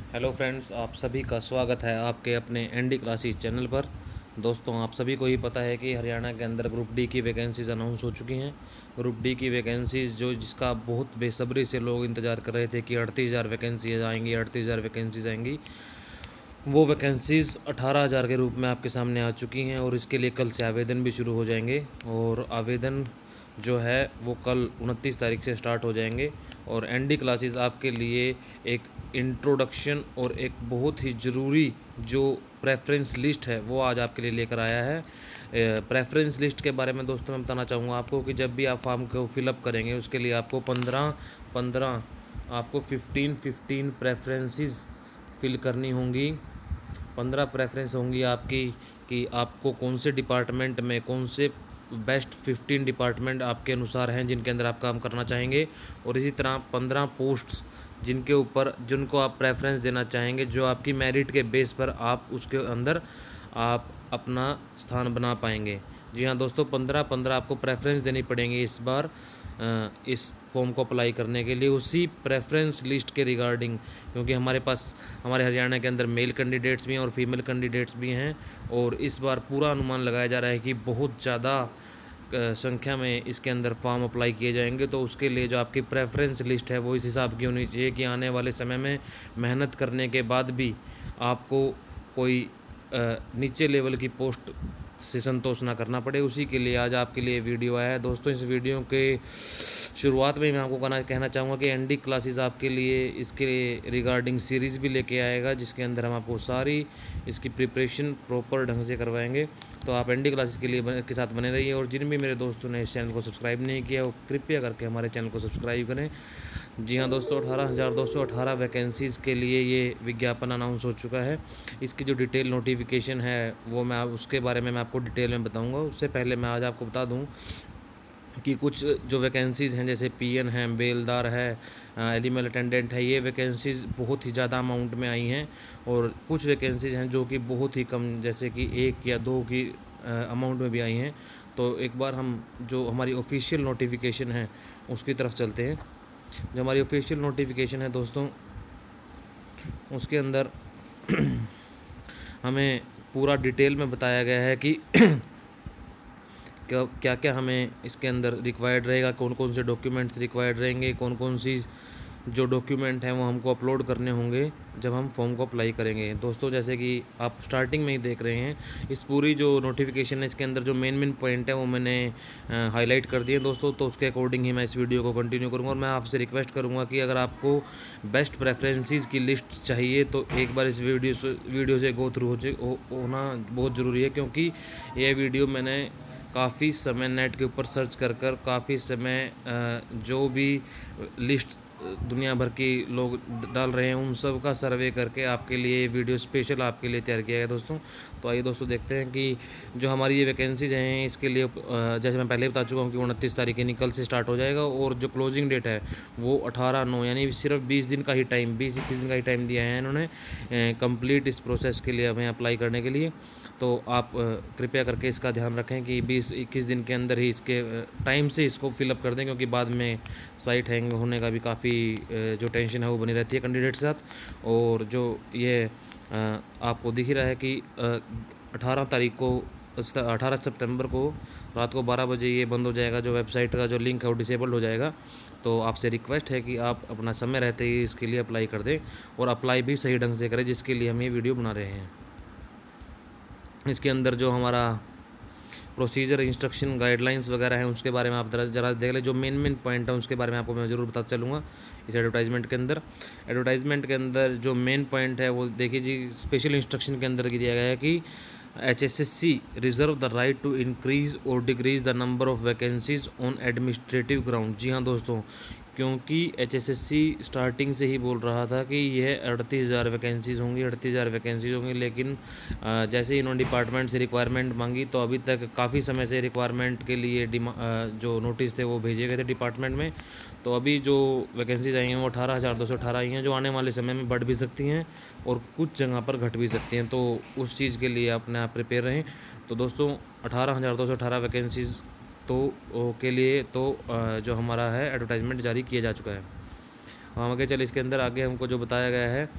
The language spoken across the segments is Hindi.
हेलो फ्रेंड्स, आप सभी का स्वागत है आपके अपने एनडी क्लासेस चैनल पर। दोस्तों, आप सभी को ही पता है कि हरियाणा के अंदर ग्रुप डी की वैकेंसीज़ अनाउंस हो चुकी हैं। ग्रुप डी की वैकेंसीज़ जिसका बहुत बेसब्री से लोग इंतज़ार कर रहे थे कि 38,000 वैकेंसीज आएंगी, 38,000 वैकेंसीज आएंगी। वो वैकेंसीज़ 18,000 के रूप में आपके सामने आ चुकी हैं और इसके लिए कल से आवेदन भी शुरू हो जाएंगे। और आवेदन जो है वो कल 29 तारीख से स्टार्ट हो जाएंगे। और एनडी क्लासेस आपके लिए एक इंट्रोडक्शन और एक बहुत ही ज़रूरी जो प्रेफरेंस लिस्ट है वो आज आपके लिए लेकर आया है। प्रेफरेंस लिस्ट के बारे में दोस्तों मैं बताना चाहूँगा आपको कि जब भी आप फॉर्म को फिलअप करेंगे उसके लिए आपको 15 आपको 15 प्रेफरेंसेस फिल करनी होंगी। 15 प्रेफरेंस होंगी आपकी कि आपको कौन से डिपार्टमेंट में कौन से बेस्ट 15 डिपार्टमेंट आपके अनुसार हैं जिनके अंदर आप काम करना चाहेंगे। और इसी तरह 15 पोस्ट्स जिनको आप प्रेफरेंस देना चाहेंगे, जो आपकी मेरिट के बेस पर आप उसके अंदर आप अपना स्थान बना पाएंगे। जी हाँ दोस्तों, 15 आपको प्रेफरेंस देनी पड़ेंगी इस बार इस फॉर्म को अप्लाई करने के लिए, उसी प्रेफरेंस लिस्ट के रिगार्डिंग। क्योंकि हमारे हरियाणा के अंदर मेल कैंडिडेट्स भी हैं और फीमेल कैंडिडेट्स भी हैं। और इस बार पूरा अनुमान लगाया जा रहा है कि बहुत ज़्यादा संख्या में इसके अंदर फॉर्म अप्लाई किए जाएंगे। तो उसके लिए जो आपकी प्रेफरेंस लिस्ट है वो इस हिसाब की होनी चाहिए कि आने वाले समय में मेहनत करने के बाद भी आपको कोई नीचे लेवल की पोस्ट से संतोष ना करना पड़े। उसी के लिए आज आपके लिए वीडियो आया है। दोस्तों, इस वीडियो के शुरुआत में मैं आपको कहना चाहूँगा कि एनडी क्लासेस आपके लिए इसके रिगार्डिंग सीरीज़ भी लेके आएगा, जिसके अंदर हम आपको सारी इसकी प्रिपरेशन प्रॉपर ढंग से करवाएंगे। तो आप एनडी क्लासेस के साथ बने रहिए। और जिन भी मेरे दोस्तों ने इस चैनल को सब्सक्राइब नहीं किया वो कृपया करके हमारे चैनल को सब्सक्राइब करें। जी हाँ दोस्तों, 18,218 वैकेंसीज़ के लिए ये विज्ञापन अनाउंस हो चुका है। इसकी जो डिटेल नोटिफिकेशन है वो उसके बारे में मैं आपको डिटेल में बताऊंगा। उससे पहले मैं आज आपको बता दूं कि कुछ जो वैकेंसीज़ हैं जैसे पीएन है, बेलदार है, एनिमल अटेंडेंट है, ये वैकेंसीज़ बहुत ही ज़्यादा अमाउंट में आई हैं। और कुछ वैकेंसीज़ हैं जो कि बहुत ही कम, जैसे कि 1 या 2 की अमाउंट में भी आई हैं। तो एक बार हम जो हमारी ऑफिशियल नोटिफिकेशन है उसकी तरफ चलते हैं। जो हमारी ऑफिशियल नोटिफिकेशन है दोस्तों, उसके अंदर हमें पूरा डिटेल में बताया गया है कि क्या क्या हमें इसके अंदर रिक्वायर्ड रहेगा, कौन कौन से डॉक्यूमेंट्स रिक्वायर्ड रहेंगे, कौन कौन सी जो डॉक्यूमेंट हैं वो हमको अपलोड करने होंगे जब हम फॉर्म को अप्लाई करेंगे। दोस्तों, जैसे कि आप स्टार्टिंग में ही देख रहे हैं, इस पूरी जो नोटिफिकेशन है इसके अंदर जो मेन पॉइंट है वो मैंने हाईलाइट कर दिए दोस्तों। तो उसके अकॉर्डिंग ही मैं इस वीडियो को कंटिन्यू करूँगा। और मैं आपसे रिक्वेस्ट करूँगा कि अगर आपको बेस्ट प्रेफरेंसेस की लिस्ट चाहिए तो एक बार इस वीडियो से गो थ्रू होना बहुत ज़रूरी है। क्योंकि ये वीडियो मैंने काफ़ी समय नेट के ऊपर सर्च कर काफ़ी समय जो भी लिस्ट दुनिया भर की लोग डाल रहे हैं उन सब का सर्वे करके आपके लिए वीडियो स्पेशल आपके लिए तैयार किया गया दोस्तों। तो आइए दोस्तों देखते हैं कि जो हमारी ये वैकेंसीज हैं इसके लिए जैसे मैं पहले बता चुका हूँ कि 29 तारीख यानी कल से स्टार्ट हो जाएगा। और जो क्लोजिंग डेट है वो 18/9 यानी सिर्फ 20 दिन का ही टाइम, 20-21 दिन का ही टाइम दिया है इन्होंने कंप्लीट इस प्रोसेस के लिए, हमें अप्लाई करने के लिए। तो आप कृपया करके इसका ध्यान रखें कि 20-21 दिन के अंदर ही इसके टाइम से इसको फिलअप कर दें, क्योंकि बाद में साइट हैंग होने का भी काफ़ी जो टेंशन है वो बनी रहती है कैंडिडेट के साथ। और जो ये आपको दिख ही रहा है कि 18 सितंबर को रात को 12 बजे ये बंद हो जाएगा, जो वेबसाइट का जो लिंक है वो डिसेबल हो जाएगा। तो आपसे रिक्वेस्ट है कि आप अपना समय रहते ही इसके लिए अप्लाई कर दें और अप्लाई भी सही ढंग से करें, जिसके लिए हम ये वीडियो बना रहे हैं। इसके अंदर जो हमारा प्रोसीजर, इंस्ट्रक्शन, गाइडलाइंस वगैरह हैं उसके बारे में आप ज़रा देख लें। जो मेन पॉइंट है उसके बारे में आपको मैं ज़रूर बताता चलूँगा इस एडवर्टाइजमेंट के अंदर जो मेन पॉइंट है वो देखिए जी। स्पेशल इंस्ट्रक्शन के अंदर दिया गया है कि HSSC reserve the right to increase और decrease the number of vacancies on administrative ground. जी हाँ दोस्तों, क्योंकि HSSC स्टार्टिंग से ही बोल रहा था कि यह 38,000 वैकेंसीज़ होंगी, लेकिन जैसे ही इन्होंने डिपार्टमेंट से रिक्वायरमेंट मांगी तो अभी तक काफ़ी समय से रिक्वायरमेंट के लिए जो नोटिस थे वो भेजे गए थे डिपार्टमेंट में। तो अभी जो वैकेंसीज आई हैं वो 18,218 आई हैं, जो आने वाले समय में बढ़ भी सकती हैं और कुछ जगह पर घट भी सकती हैं। तो उस चीज़ के लिए अपने आप प्रिपेयर रहें। तो दोस्तों, 18,218 वैकेंसीज़ के लिए जो हमारा है एडवर्टाइजमेंट जारी किया जा चुका है। हम आगे चले, इसके अंदर आगे हमको जो बताया गया है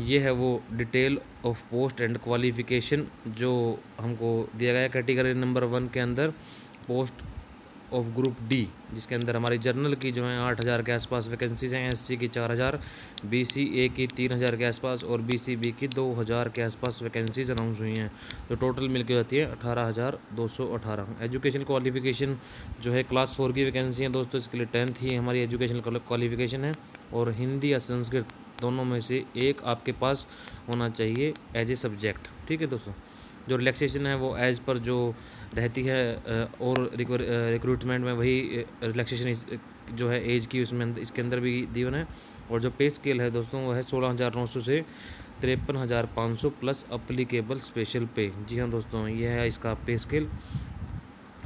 ये है वो detail of post and qualification जो हमको दिया गया है कैटेगरी नंबर 1 के अंदर, पोस्ट ऑफ ग्रुप डी, जिसके अंदर हमारी जर्नल की जो है 8,000 के आसपास वैकेंसीज हैं, एससी की 4,000, बीसीए की 3,000 के आसपास और बीसीबी की 2,000 के आसपास वैकेंसीज अनाउंस हुई हैं। तो टोटल मिलकर होती है 18,218। एजुकेशन क्वालिफिकेशन जो है क्लास 4 की वैकेंसी है दोस्तों, इसके लिए 10th ही हमारी एजुकेशन क्वालिफिकेशन है और हिंदी या संस्कृत दोनों में से एक आपके पास होना चाहिए एज ए सब्जेक्ट। ठीक है दोस्तों, जो रिलैक्सेशन है वो एज पर जो रहती है और रिक्रूटमेंट में वही रिलैक्सेशन जो है एज की उसमें इसके अंदर भी दीवन है। और जो पे स्केल है दोस्तों वो है 16,900 से 53,500 प्लस अप्लीकेबल स्पेशल पे। जी हाँ दोस्तों, ये है इसका पे स्केल।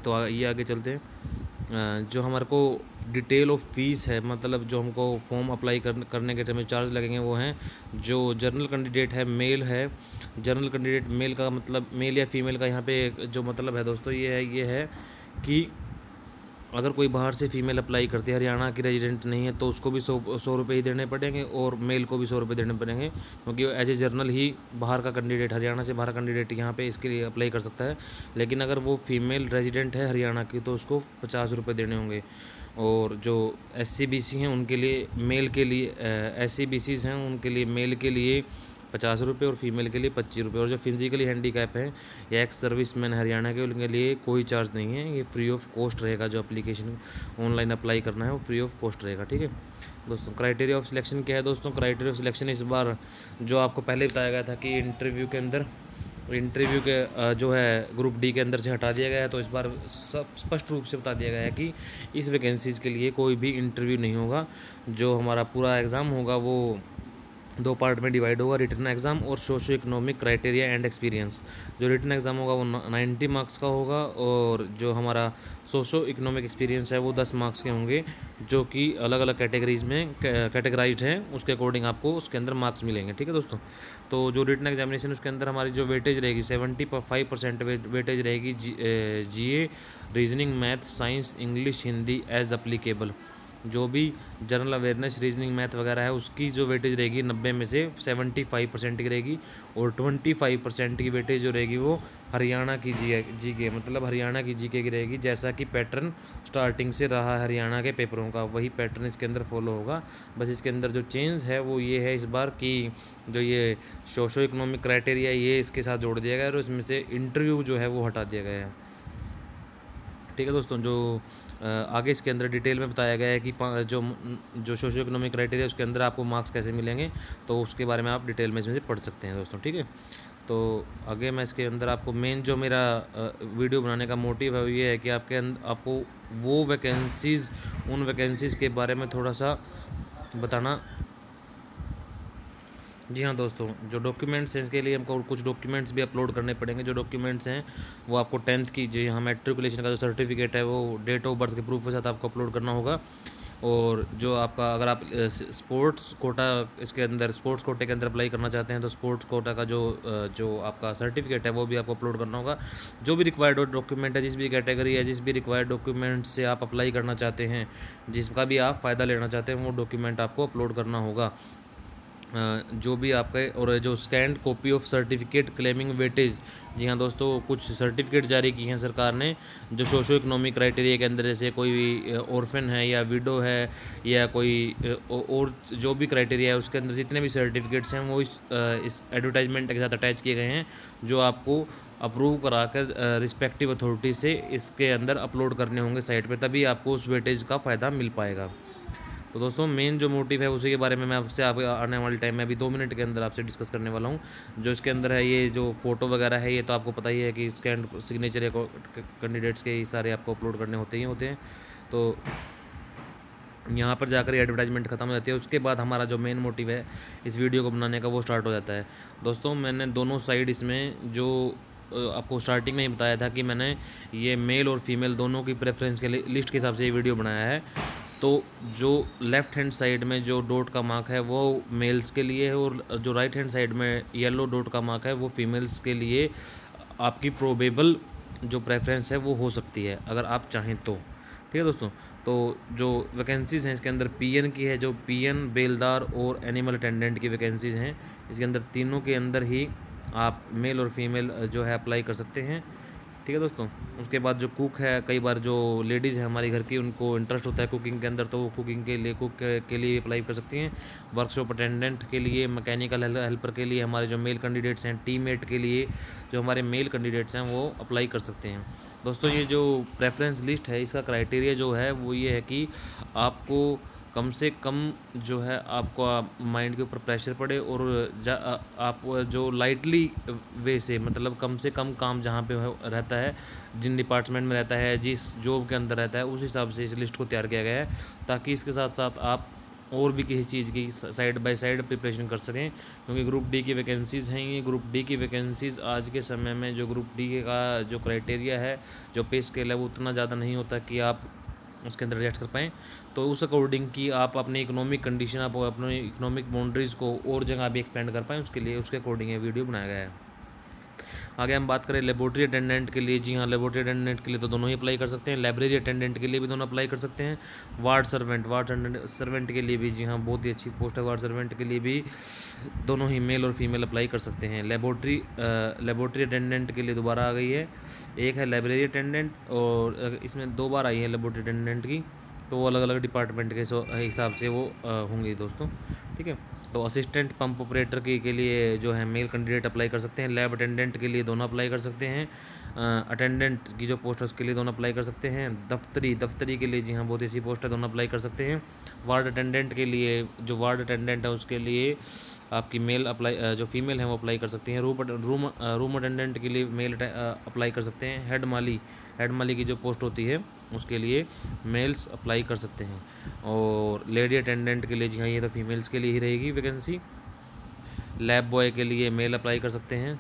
तो ये आगे चलते हैं। जो हमारे को डिटेल ऑफ फीस है, मतलब जो हमको फॉर्म अप्लाई करने के टाइम चार्ज लगेंगे वो हैं, जो जर्नल कैंडिडेट है मेल है, जर्नल कैंडिडेट मेल का मतलब मेल या फीमेल का यहाँ पे जो मतलब है दोस्तों ये है कि अगर कोई बाहर से फीमेल अप्लाई करती है, हरियाणा की रेजिडेंट नहीं है, तो उसको भी 100 रुपये ही देने पड़ेंगे और मेल को भी 100 रुपये देने पड़ेंगे, क्योंकि एज ए जर्नल ही बाहर का कैंडिडेट, हरियाणा से बाहर कैंडिडेट यहाँ पे इसके लिए अप्लाई कर सकता है। लेकिन अगर वो फीमेल रेजिडेंट है हरियाणा की तो उसको 50 रुपये देने होंगे। और जो SC/BC हैं उनके लिए मेल के लिए SC/BCs हैं उनके लिए मेल के लिए 50 रुपये और फीमेल के लिए 25 रुपये। और जो फिजिकली हैंडीकैप हैं या एक्स सर्विसमैन हरियाणा के, उनके लिए कोई चार्ज नहीं है, ये फ्री ऑफ कॉस्ट रहेगा। जो एप्लीकेशन ऑनलाइन अप्लाई करना है वो फ्री ऑफ कॉस्ट रहेगा। ठीक है दोस्तों, क्राइटेरिया ऑफ सिलेक्शन क्या है दोस्तों? क्राइटेरिया ऑफ सिलेक्शन इस बार जो आपको पहले बताया गया था कि इंटरव्यू के अंदर इंटरव्यू के जो है ग्रुप डी के अंदर से हटा दिया गया है, तो इस बार सब स्पष्ट रूप से बता दिया गया है कि इस वैकेंसीज़ के लिए कोई भी इंटरव्यू नहीं होगा। जो हमारा पूरा एग्ज़ाम होगा वो 2 पार्ट में डिवाइड होगा, रिटन एग्ज़ाम और socio economic criteria and experience. जो रिटन एग्ज़ाम होगा वो 90 मार्क्स का होगा और जो हमारा सोशो इकोनॉमिक एक्सपीरियंस है वो 10 मार्क्स के होंगे, जो कि अलग अलग कैटेगरीज़ में कैटेगराइज्ड हैं, उसके अकॉर्डिंग आपको उसके अंदर मार्क्स मिलेंगे। ठीक है दोस्तों, तो जो रिटन एग्जामिनेशन उसके अंदर हमारी जो वेटेज रहेगी 75% वेटेज रहेगी GA, reasoning, math, science, English, Hindi as applicable. जो भी जनरल अवेयरनेस, रीजनिंग, मैथ वगैरह है उसकी जो वेटेज रहेगी 90 में से 75% की रहेगी और 25% की वेटेज जो रहेगी वो हरियाणा की जीके मतलब हरियाणा की जीके की रहेगी। जैसा कि पैटर्न स्टार्टिंग से रहा है हरियाणा के पेपरों का, वही पैटर्न इसके अंदर फॉलो होगा। बस इसके अंदर जो चेंज है वो ये है इस बार कि जो ये सोशो इकोनॉमिक क्राइटेरिया ये इसके साथ जोड़ दिया गया है और इसमें से इंटरव्यू जो है वो हटा दिया गया है। ठीक है दोस्तों, जो आगे इसके अंदर डिटेल में बताया गया है कि जो सोशो इकोनॉमिक क्राइटेरिया उसके अंदर आपको मार्क्स कैसे मिलेंगे, तो उसके बारे में आप डिटेल में इसमें से पढ़ सकते हैं दोस्तों। ठीक है, तो आगे मैं इसके अंदर आपको मेन जो मेरा वीडियो बनाने का मोटिव है वो ये है कि आपको वो वैकेंसीज़ उन वैकेंसीज़ के बारे में थोड़ा सा बताना। जी हाँ दोस्तों, जो डॉक्यूमेंट्स हैं इसके लिए हमको कुछ डॉक्यूमेंट्स भी अपलोड करने पड़ेंगे। जो डॉक्यूमेंट्स हैं वो आपको 10th की जो यहाँ मैट्रिकुलेशन का जो सर्टिफिकेट है वो डेट ऑफ बर्थ के प्रूफ के साथ आपको अपलोड करना होगा। और जो आपका अगर आप स्पोर्ट्स कोटा इसके अंदर स्पोर्ट्स कोटे के अंदर अप्लाई करना चाहते हैं तो स्पोर्ट्स कोटा का जो आपका सर्टिफिकेट है वो भी आपको अपलोड करना होगा। जो भी रिक्वायर्ड डॉक्यूमेंट है, जिस भी कैटेगरी है, जिस भी रिक्वायर्ड डॉक्यूमेंट से आप अप्लाई करना चाहते हैं, जिसका भी आप फ़ायदा लेना चाहते हैं, वो डॉक्यूमेंट आपको अपलोड करना होगा। जो भी आपका और जो scanned copy of certificate claiming weightage. जी हाँ दोस्तों, कुछ सर्टिफिकेट जारी की हैं सरकार ने जो सोशो इकोनॉमिक क्राइटेरिया के अंदर, जैसे कोई भी ऑर्फन है या विडो है या कोई और जो भी क्राइटेरिया है उसके अंदर जितने भी सर्टिफिकेट्स हैं वो इस एडवर्टाइजमेंट के साथ अटैच किए गए हैं, जो आपको अप्रूव करा कर रिस्पेक्टिव अथॉरिटी से इसके अंदर अपलोड करने होंगे साइट पे, तभी आपको उस वेटेज का फ़ायदा मिल पाएगा। तो दोस्तों, मेन जो मोटिव है उसी के बारे में मैं आपसे आने वाले टाइम में अभी 2 मिनट के अंदर आपसे डिस्कस करने वाला हूँ। जो इसके अंदर है ये जो फ़ोटो वगैरह है ये तो आपको पता ही है कि स्कैन सिग्नेचर कैंडिडेट्स के सारे आपको अपलोड करने होते हैं। तो यहाँ पर जाकर ये एडवर्टाइजमेंट ख़त्म हो जाती है। उसके बाद हमारा जो मेन मोटिव है इस वीडियो को बनाने का वो स्टार्ट हो जाता है। दोस्तों, मैंने दोनों साइड इसमें जो आपको स्टार्टिंग में ही बताया था कि मैंने ये मेल और फीमेल दोनों की प्रेफरेंस के लिस्ट के हिसाब से ये वीडियो बनाया है। तो जो लेफ़्ट हैंड साइड में जो डॉट का मार्क है वो मेल्स के लिए है और जो राइट हैंड साइड में येलो डॉट का मार्क है वो फीमेल्स के लिए आपकी प्रोबेबल जो प्रेफरेंस है वो हो सकती है अगर आप चाहें तो। ठीक है दोस्तों, तो जो वैकेंसीज़ हैं इसके अंदर पीएन की है, जो पीएन, बेलदार और एनिमल अटेंडेंट की वैकेंसीज़ हैं। इसके अंदर तीनों के अंदर ही आप मेल और फीमेल जो है अप्लाई कर सकते हैं। ठीक है दोस्तों। उसके बाद जो कुक है, कई बार जो लेडीज़ है हमारी घर की, उनको इंटरेस्ट होता है कुकिंग के अंदर, तो वो कुकिंग के लिए कुक के लिए अप्लाई कर सकती हैं। वर्कशॉप अटेंडेंट के लिए, मैकेनिकल हेल्पर के लिए हमारे जो मेल कैंडिडेट्स हैं, टीममेट के लिए जो हमारे मेल कैंडिडेट्स हैं वो अप्लाई कर सकते हैं। दोस्तों ये जो प्रेफरेंस लिस्ट है इसका क्राइटेरिया जो है वो ये है कि आपको कम से कम जो है आपको माइंड के ऊपर प्रेशर पड़े और आप जो लाइटली वे से, मतलब कम से कम काम जहाँ पे रहता है, जिन डिपार्टमेंट में रहता है, जिस जॉब के अंदर रहता है, उस हिसाब से इस लिस्ट को तैयार किया गया है, ताकि इसके साथ साथ आप और भी किसी चीज़ की साइड बाय साइड प्रिपरेशन कर सकें। क्योंकि ग्रुप डी की वैकेंसीज़ हैं ये। ग्रुप डी की वैकेंसीज़ आज के समय में जो ग्रुप डी का जो क्राइटेरिया है, जो पे स्केल है, वो उतना ज़्यादा नहीं होता कि आप उसके अंदर एडजस्ट कर पाएँ। तो उस अकॉर्डिंग कि आप अपनी इकोनॉमिक कंडीशन, आप अपनी इकोनॉमिक बाउंड्रीज़ को और जगह भी एक्सपेंड कर पाएँ, उसके लिए उसके अकॉर्डिंग ये वीडियो बनाया गया है। आगे हम बात करें लेबोरेटरी अटेंडेंट के लिए। जी हाँ, लेबोरेटरी अटेंडेंट के लिए तो दोनों ही अप्लाई कर सकते हैं। लाइब्रेरी अटेंडेंट के लिए भी दोनों अप्लाई कर सकते हैं। वार्ड सर्वेंट के लिए भी, जी हाँ, बहुत ही अच्छी पोस्ट है। वार्ड सर्वेंट के लिए भी दोनों ही मेल और फीमेल अप्लाई कर सकते हैं। लेबोरेटरी अटेंडेंट के लिए दोबारा आ गई है, एक है लाइब्रेरी अटेंडेंट, और इसमें 2 बार आई है लेबोरेटरी अटेंडेंट की, तो वो अलग अलग डिपार्टमेंट के हिसाब से वो होंगी दोस्तों। ठीक है। तो असिस्टेंट पंप ऑपरेटर के लिए जो है मेल कैंडिडेट अप्लाई कर सकते हैं। लैब अटेंडेंट के लिए दोनों अप्लाई कर सकते हैं। अटेंडेंट की जो पोस्ट है उसके लिए दोनों अप्लाई कर सकते हैं। दफ्तरी के लिए, जी हाँ, बहुत ही अच्छी पोस्ट है, दोनों अप्लाई कर सकते हैं। वार्ड अटेंडेंट के लिए, जो वार्ड अटेंडेंट है उसके लिए आपकी मेल अप्लाई, जो फीमेल है वो अप्लाई कर सकती हैं। रूम अटेंडेंट के लिए मेल अप्लाई कर सकते हैं। हेड माली की जो पोस्ट होती है उसके लिए मेल्स अप्लाई कर सकते हैं। और लेडी अटेंडेंट के लिए, जी हाँ, ये तो फीमेल्स के लिए ही रहेगी वैकेंसी। लैब बॉय के लिए मेल अप्लाई कर सकते हैं।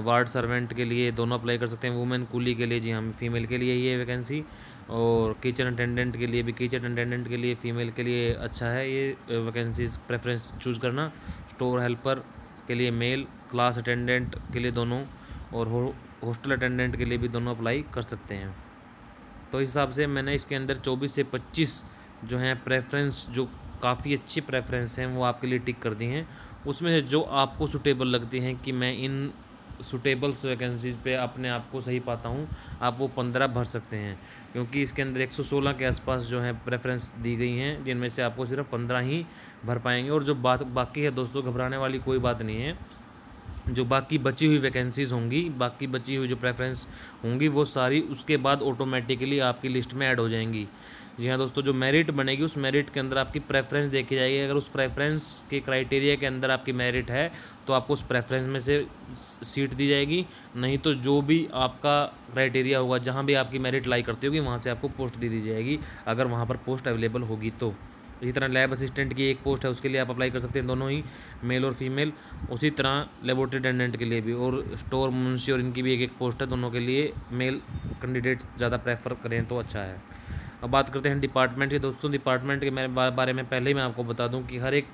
वार्ड सर्वेंट के लिए दोनों अप्लाई कर सकते हैं। वुमेन कूली के लिए, जी हाँ, फीमेल के लिए ही है वैकेंसी। और किचन अटेंडेंट के लिए भी, किचन अटेंडेंट के लिए फीमेल के लिए अच्छा है ये वैकेंसीज प्रेफरेंस चूज़ करना। स्टोर हेल्पर के लिए मेल, क्लास अटेंडेंट के लिए दोनों, और हॉस्टल अटेंडेंट के लिए भी दोनों अप्लाई कर सकते हैं। तो इस हिसाब से मैंने इसके अंदर 24 से 25 जो हैं प्रेफरेंस, जो काफ़ी अच्छी प्रेफरेंस हैं, वो आपके लिए टिक कर दी हैं। उसमें से जो आपको सूटेबल लगती हैं कि मैं इन सूटेबल्स वैकेंसीज़ पे अपने आप को सही पाता हूँ, आप वो 15 भर सकते हैं। क्योंकि इसके अंदर 116 के आसपास जो है प्रेफरेंस दी गई हैं, जिनमें से आपको सिर्फ 15 ही भर पाएंगे। और जो बाकी है दोस्तों, घबराने वाली कोई बात नहीं है। जो बाकी बची हुई वैकेंसीज़ होंगी, बाकी बची हुई जो प्रेफरेंस होंगी, वो सारी उसके बाद ऑटोमेटिकली आपकी लिस्ट में ऐड हो जाएंगी। जी हाँ दोस्तों, जो मेरिट बनेगी उस मेरिट के अंदर आपकी प्रेफरेंस देखी जाएगी। अगर उस प्रेफरेंस के क्राइटेरिया के अंदर आपकी मेरिट है तो आपको उस प्रेफरेंस में से सीट दी जाएगी। नहीं तो जो भी आपका क्राइटेरिया होगा, जहाँ भी आपकी मेरिट लाई करती होगी, वहाँ से आपको पोस्ट दी जाएगी, अगर वहाँ पर पोस्ट अवेलेबल होगी तो। इसी तरह लैब असिस्टेंट की एक पोस्ट है, उसके लिए आप अप्लाई कर सकते हैं, दोनों ही मेल और फीमेल। उसी तरह लेबोरेटरी अटेंडेंट के लिए भी, और स्टोर मुंशी और इनकी भी एक पोस्ट है, दोनों के लिए मेल कैंडिडेट्स ज़्यादा प्रेफर करें तो अच्छा है। अब बात करते हैं डिपार्टमेंट की। दोस्तों डिपार्टमेंट के बारे में पहले ही मैं आपको बता दूं कि हर एक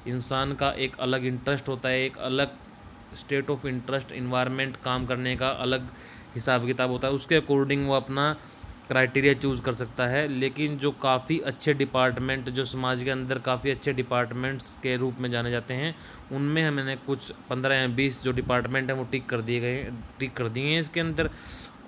इंसान का एक अलग इंटरेस्ट होता है, एक अलग स्टेट ऑफ इंटरेस्ट, इन्वायरमेंट, काम करने का अलग हिसाब किताब होता है। उसके अकॉर्डिंग वो अपना क्राइटेरिया चूज़ कर सकता है। लेकिन जो काफ़ी अच्छे डिपार्टमेंट, जो समाज के अंदर काफ़ी अच्छे डिपार्टमेंट्स के रूप में जाने जाते हैं, उनमें मैंने कुछ 15 या 20 जो डिपार्टमेंट हैं वो टिक कर दिए हैं इसके अंदर।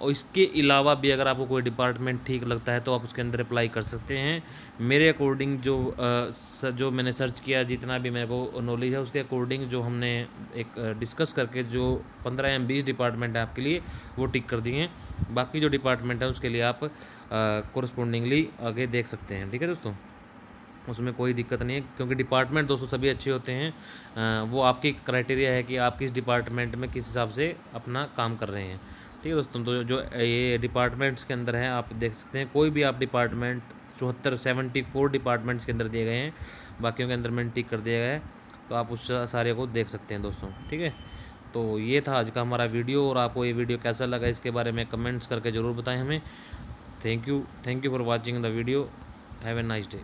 और इसके अलावा भी अगर आपको कोई डिपार्टमेंट ठीक लगता है तो आप उसके अंदर अप्लाई कर सकते हैं। मेरे अकॉर्डिंग जो मैंने सर्च किया, जितना भी मेरे को नॉलेज है, उसके अकॉर्डिंग जो हमने एक डिस्कस करके जो 15 या 20 डिपार्टमेंट है आपके लिए वो टिक कर दिए हैं। बाकी जो डिपार्टमेंट है उसके लिए आप कोरस्पोंडिंगली आगे देख सकते हैं। ठीक है दोस्तों, उसमें कोई दिक्कत नहीं है, क्योंकि डिपार्टमेंट दोस्तों सभी अच्छे होते हैं। वो आपकी क्राइटेरिया है कि आप किस डिपार्टमेंट में किस हिसाब से अपना काम कर रहे हैं। ठीक है दोस्तों, तो जो ये डिपार्टमेंट्स के अंदर है आप देख सकते हैं, कोई भी आप डिपार्टमेंट 74 डिपार्टमेंट्स के अंदर दिए गए हैं, बाकियों के अंदर मैंने टिक कर दिया गया है, तो आप उस सारे को देख सकते हैं दोस्तों। ठीक है, तो ये था आज का हमारा वीडियो, और आपको ये वीडियो कैसा लगा इसके बारे में कमेंट्स करके ज़रूर बताएं हमें। Thank you for watching the video. Have a nice day.